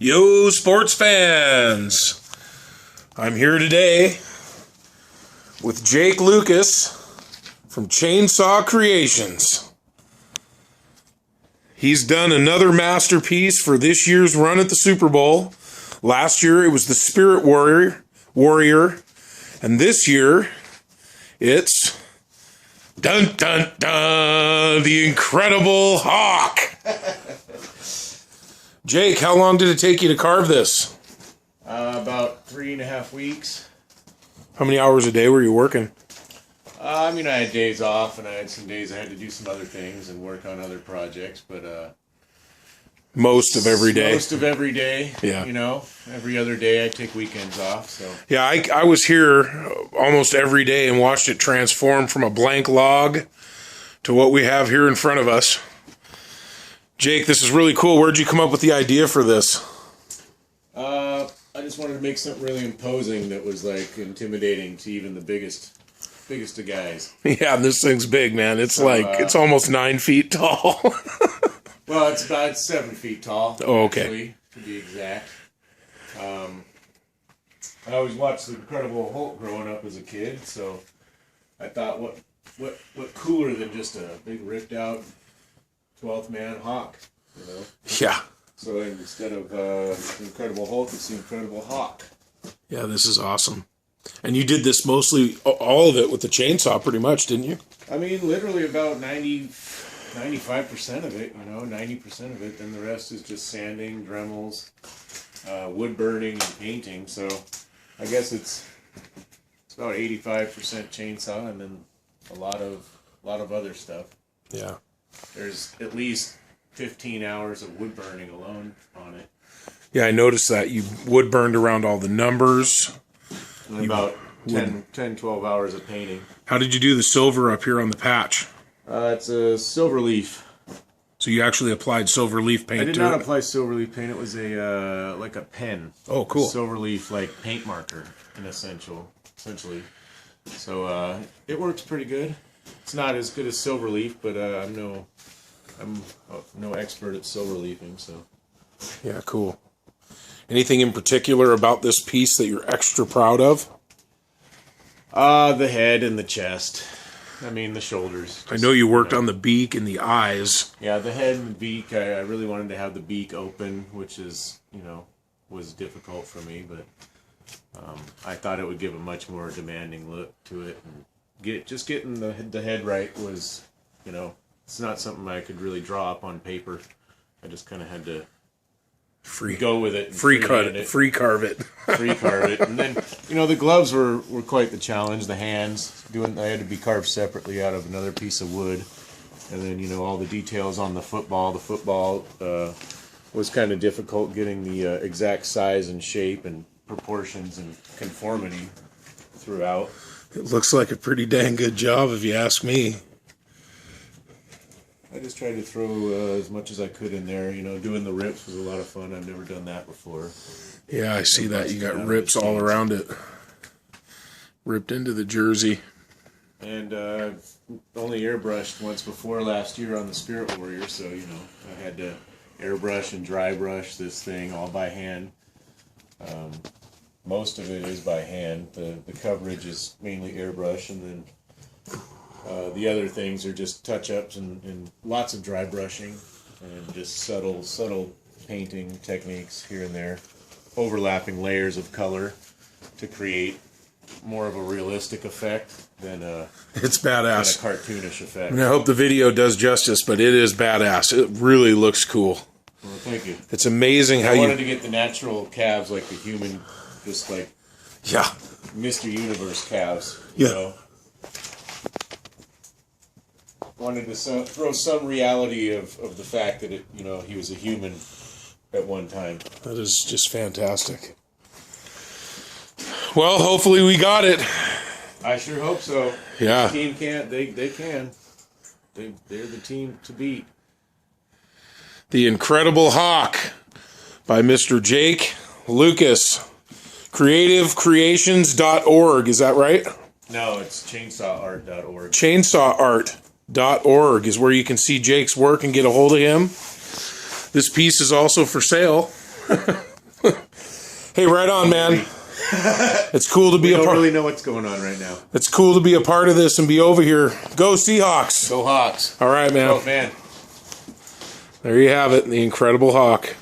Yo, sports fans! I'm here today with Jake Lucas from Chainsaw Creations. He's done another masterpiece for this year's run at the Super Bowl. Last year it was the Spirit Warrior, and this year it's dun dun dun, the Incredible Hawk. Jake, how long did it take you to carve this? About 3.5 weeks. How many hours a day were you working? I had days off, and I had some days I had to do some other things and work on other projects, but Most of every day. Most of every day. Yeah. Every other day I take weekends off. So Yeah, I was here almost every day and watched it transform from a blank log to what we have here in front of us. Jake, this is really cool. Where'd you come up with the idea for this? I just wanted to make something really imposing that was like intimidating to even the biggest of guys. Yeah, this thing's big, man. It's it's almost 9 feet tall. Well, it's about 7 feet tall. Oh, okay. Actually, to be exact. I always watched The Incredible Hulk growing up as a kid, so I thought, what cooler than just a big ripped out 12th man Hawk, Yeah. So instead of The Incredible Hulk, it's The Incredible Hawk. Yeah, this is awesome. And you did this mostly, all of it with the chainsaw pretty much, didn't you? Literally about 95% of it, 90% of it. Then the rest is just sanding, Dremels, wood burning, and painting. So I guess it's about 85% chainsaw, and then a lot of other stuff. Yeah. There's at least 15 hours of wood burning alone on it. Yeah, I noticed that. You wood burned around all the numbers. And about 10, 12 hours of painting. How did you do the silver up here on the patch? It's a silver leaf. So you actually applied silver leaf paint to it? I did not apply silver leaf paint. It was like a pen. Oh, cool. Silver leaf, like paint marker, essentially. So it works pretty good. It's not as good as silver leaf, but I'm no expert at silver leafing. So yeah, cool. Anything in particular about this piece that you're extra proud of? The head and the chest. The shoulders. I know you worked on the beak and the eyes. Yeah, the head and the beak. I really wanted to have the beak open, which is, was difficult for me, but I thought it would give a much more demanding look to it. And getting the head right was, it's not something I could really draw up on paper. I just kind of had to go with it. Free carve it. And then, the gloves were quite the challenge. The hands, I had to be carved separately out of another piece of wood. And then, all the details on the football. The football was kind of difficult getting the exact size and shape and proportions and conformity throughout. It looks like a pretty dang good job if you ask me. I just tried to throw as much as I could in there. Doing the rips was a lot of fun. I've never done that before. Yeah, I see that. You got rips all around it. Ripped into the jersey. And I've only airbrushed once before last year on the Spirit Warrior, so, I had to airbrush and dry brush this thing all by hand. Most of it is by hand. The coverage is mainly airbrush, and then the other things are just touch-ups and lots of dry brushing and just subtle painting techniques here and there, overlapping layers of color to create more of a realistic effect than it's badass. Than a cartoonish effect. I hope the video does justice, but it is badass. It really looks cool. Well, thank you. It's amazing how I wanted to get the natural calves like the human, just like Mr. Universe calves. Wanted to throw some reality of the fact that he was a human at one time. That is just fantastic. Well, hopefully we got it. I sure hope so. Yeah. The team can't. They can. They're the team to beat. The Incredible Hawk by Mr. Jake Lucas. CreativeCreations.org. Is that right? No, it's ChainsawArt.org. ChainsawArt.org is where you can see Jake's work and get a hold of him. This piece is also for sale. Hey, right on, man. It's cool to be We a don't part. really know what's going on right now. It's cool to be a part of this and be over here. Go Seahawks! Go Hawks. All right, man. Oh, man. There you have it, the Incredible Hawk.